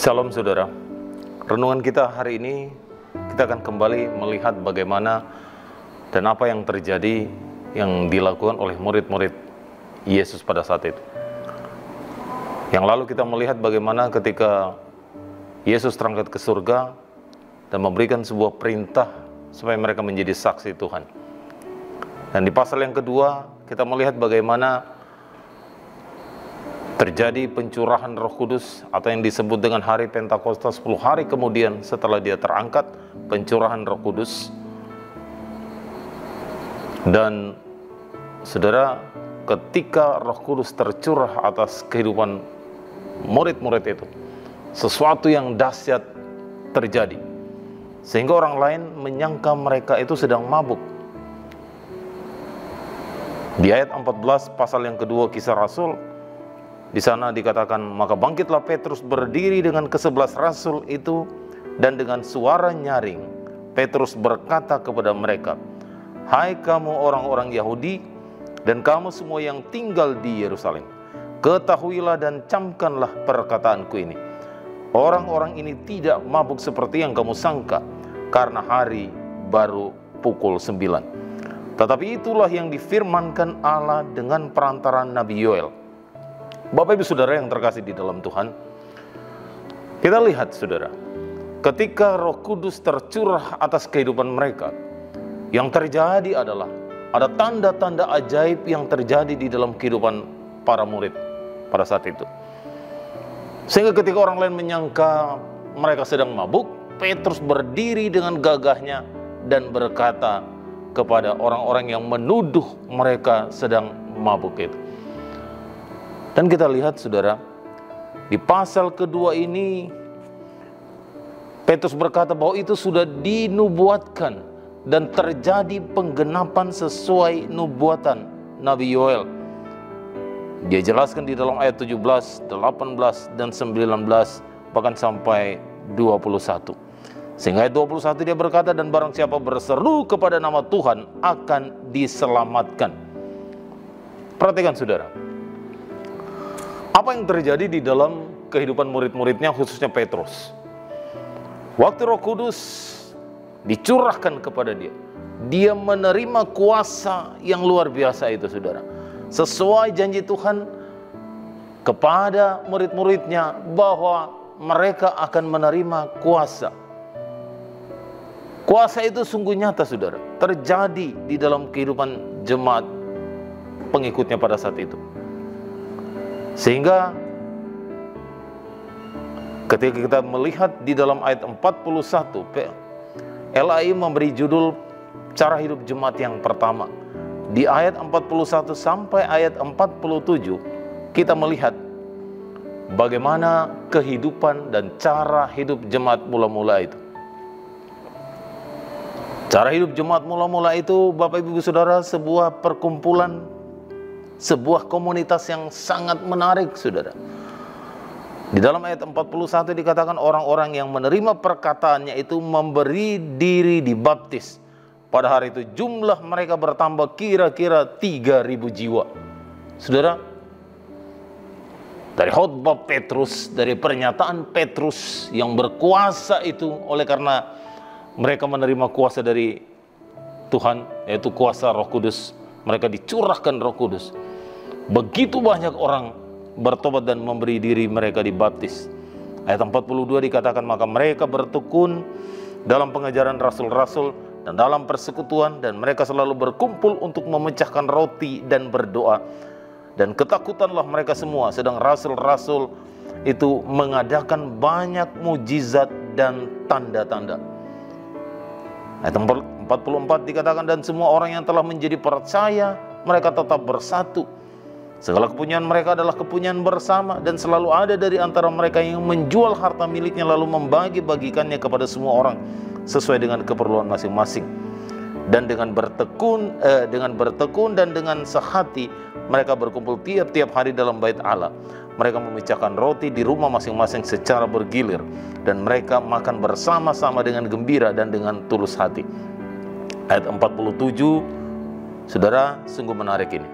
Shalom saudara, renungan kita hari ini kita akan kembali melihat bagaimana dan apa yang terjadi yang dilakukan oleh murid-murid Yesus pada saat itu. Yang lalu kita melihat bagaimana ketika Yesus terangkat ke surga dan memberikan sebuah perintah supaya mereka menjadi saksi Tuhan. Dan di pasal yang kedua kita melihat bagaimana terjadi pencurahan Roh Kudus atau yang disebut dengan hari Pentakosta, 10 hari kemudian setelah dia terangkat, pencurahan Roh Kudus. Dan saudara, ketika Roh Kudus tercurah atas kehidupan murid-murid itu, sesuatu yang dahsyat terjadi sehingga orang lain menyangka mereka itu sedang mabuk. Di ayat 14 pasal yang kedua Kisah Rasul, di sana dikatakan, maka bangkitlah Petrus berdiri dengan ke-11 rasul itu, dan dengan suara nyaring Petrus berkata kepada mereka, hai kamu orang-orang Yahudi dan kamu semua yang tinggal di Yerusalem, ketahuilah dan camkanlah perkataanku ini. Orang-orang ini tidak mabuk seperti yang kamu sangka, karena hari baru pukul 9. Tetapi itulah yang difirmankan Allah dengan perantaraan Nabi Yoel. Bapak Ibu Saudara yang terkasih di dalam Tuhan, kita lihat saudara, ketika Roh Kudus tercurah atas kehidupan mereka, yang terjadi adalah ada tanda-tanda ajaib yang terjadi di dalam kehidupan para murid pada saat itu. Sehingga ketika orang lain menyangka mereka sedang mabuk, Petrus berdiri dengan gagahnya dan berkata kepada orang-orang yang menuduh mereka sedang mabuk itu. Dan kita lihat saudara, di pasal kedua ini Petrus berkata bahwa itu sudah dinubuatkan dan terjadi penggenapan sesuai nubuatan Nabi Yoel. Dia jelaskan di dalam ayat 17, 18, dan 19, bahkan sampai 21. Sehingga ayat 21 dia berkata, dan barang siapa berseru kepada nama Tuhan akan diselamatkan. Perhatikan saudara, apa yang terjadi di dalam kehidupan murid-muridnya, khususnya Petrus. Waktu Roh Kudus dicurahkan kepada dia, dia menerima kuasa yang luar biasa itu saudara. Sesuai janji Tuhan kepada murid-muridnya bahwa mereka akan menerima kuasa. Kuasa itu sungguh nyata saudara, terjadi di dalam kehidupan jemaat pengikutnya pada saat itu. Sehingga ketika kita melihat di dalam ayat 41, LAI memberi judul cara hidup jemaat yang pertama. Di ayat 41 sampai ayat 47 kita melihat bagaimana kehidupan dan cara hidup jemaat mula-mula itu. Cara hidup jemaat mula-mula itu, Bapak Ibu Saudara, sebuah perkumpulan, sebuah komunitas yang sangat menarik saudara. Di dalam ayat 41 dikatakan orang-orang yang menerima perkataannya itu memberi diri dibaptis. Pada hari itu jumlah mereka bertambah kira-kira 3.000 jiwa. Saudara, dari khotbah Petrus, dari pernyataan Petrus yang berkuasa itu, oleh karena mereka menerima kuasa dari Tuhan, yaitu kuasa Roh Kudus, mereka dicurahkan Roh Kudus. Begitu banyak orang bertobat dan memberi diri mereka dibaptis. Ayat 42 dikatakan, maka mereka bertekun dalam pengajaran rasul-rasul dan dalam persekutuan, dan mereka selalu berkumpul untuk memecahkan roti dan berdoa. Dan ketakutanlah mereka semua, sedang rasul-rasul itu mengadakan banyak mujizat dan tanda-tanda. Ayat 44 dikatakan, dan semua orang yang telah menjadi percaya, mereka tetap bersatu. Segala kepunyaan mereka adalah kepunyaan bersama, dan selalu ada dari antara mereka yang menjual harta miliknya lalu membagi-bagikannya kepada semua orang sesuai dengan keperluan masing-masing. Dan dengan bertekun dan dengan sehati mereka berkumpul tiap-tiap hari dalam bait Allah. Mereka memecahkan roti di rumah masing-masing secara bergilir, dan mereka makan bersama-sama dengan gembira dan dengan tulus hati. Ayat 47, saudara, sungguh menarik ini.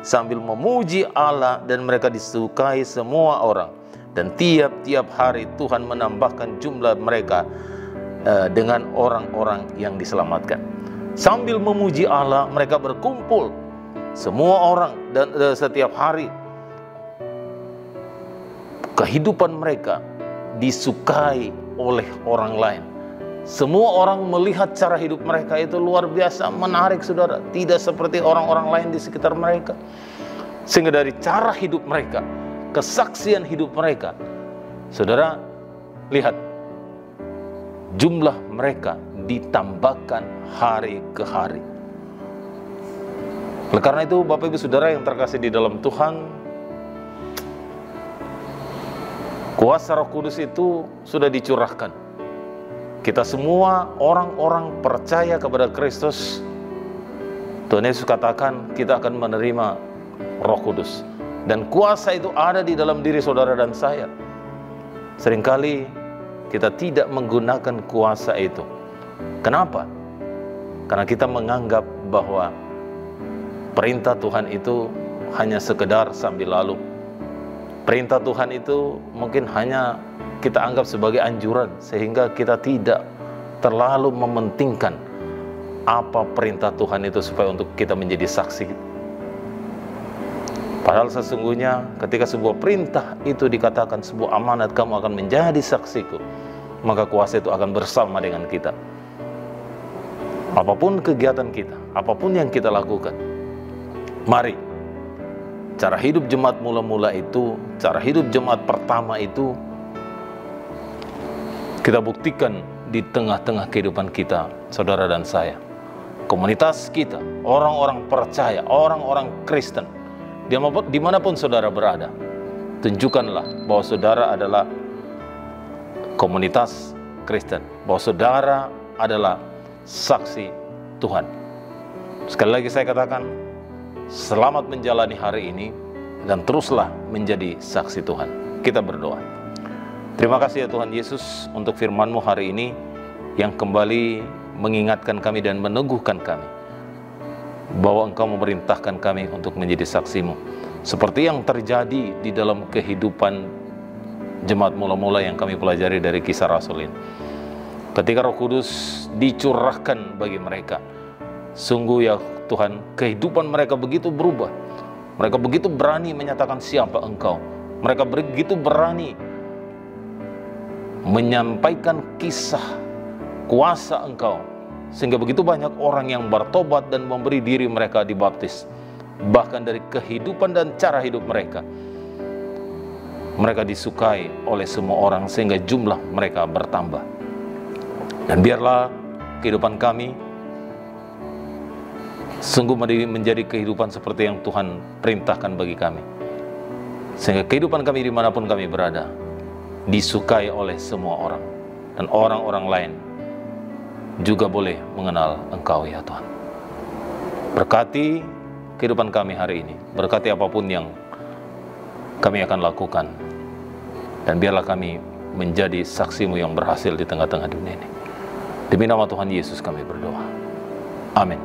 Sambil memuji Allah, dan mereka disukai semua orang. Dan tiap-tiap hari Tuhan menambahkan jumlah mereka dengan orang-orang yang diselamatkan. Sambil memuji Allah, mereka berkumpul semua orang, dan setiap hari kehidupan mereka disukai oleh orang lain. Semua orang melihat cara hidup mereka itu luar biasa menarik, saudara. Tidak seperti orang-orang lain di sekitar mereka. Sehingga dari cara hidup mereka, kesaksian hidup mereka, saudara, lihat, jumlah mereka ditambahkan hari ke hari. Oleh karena itu, Bapak Ibu Saudara yang terkasih di dalam Tuhan, kuasa Roh Kudus itu sudah dicurahkan. Kita semua orang-orang percaya kepada Kristus, Tuhan Yesus katakan kita akan menerima Roh Kudus. Dan kuasa itu ada di dalam diri saudara dan saya. Seringkali kita tidak menggunakan kuasa itu. Kenapa? Karena kita menganggap bahwa perintah Tuhan itu hanya sekedar sambil lalu. Perintah Tuhan itu mungkin hanya kita anggap sebagai anjuran, sehingga kita tidak terlalu mementingkan apa perintah Tuhan itu supaya untuk kita menjadi saksi. Padahal sesungguhnya ketika sebuah perintah itu dikatakan sebuah amanat, kamu akan menjadi saksiku, maka kuasa itu akan bersama dengan kita. Apapun kegiatan kita, apapun yang kita lakukan, mari, cara hidup jemaat mula-mula itu, cara hidup jemaat pertama itu, kita buktikan di tengah-tengah kehidupan kita, saudara dan saya. Komunitas kita, orang-orang percaya, orang-orang Kristen, dimanapun saudara berada, tunjukkanlah bahwa saudara adalah komunitas Kristen, bahwa saudara adalah saksi Tuhan. Sekali lagi saya katakan, selamat menjalani hari ini dan teruslah menjadi saksi Tuhan. Kita berdoa. Terima kasih ya Tuhan Yesus untuk firman-Mu hari ini yang kembali mengingatkan kami dan meneguhkan kami bahwa Engkau memerintahkan kami untuk menjadi saksi-Mu. Seperti yang terjadi di dalam kehidupan jemaat mula-mula yang kami pelajari dari Kisah Rasul ini. Ketika Roh Kudus dicurahkan bagi mereka, sungguh ya Tuhan, kehidupan mereka begitu berubah. Mereka begitu berani menyatakan siapa Engkau. Mereka begitu berani menyampaikan kisah kuasa Engkau, sehingga begitu banyak orang yang bertobat dan memberi diri mereka dibaptis. Bahkan dari kehidupan dan cara hidup mereka, mereka disukai oleh semua orang sehingga jumlah mereka bertambah. Dan biarlah kehidupan kami sungguh menjadi kehidupan seperti yang Tuhan perintahkan bagi kami, sehingga kehidupan kami dimanapun kami berada disukai oleh semua orang, dan orang-orang lain juga boleh mengenal Engkau ya Tuhan. Berkati kehidupan kami hari ini, berkati apapun yang kami akan lakukan, dan biarlah kami menjadi saksi-Mu yang berhasil di tengah-tengah dunia ini. Demi nama Tuhan Yesus kami berdoa. Amin.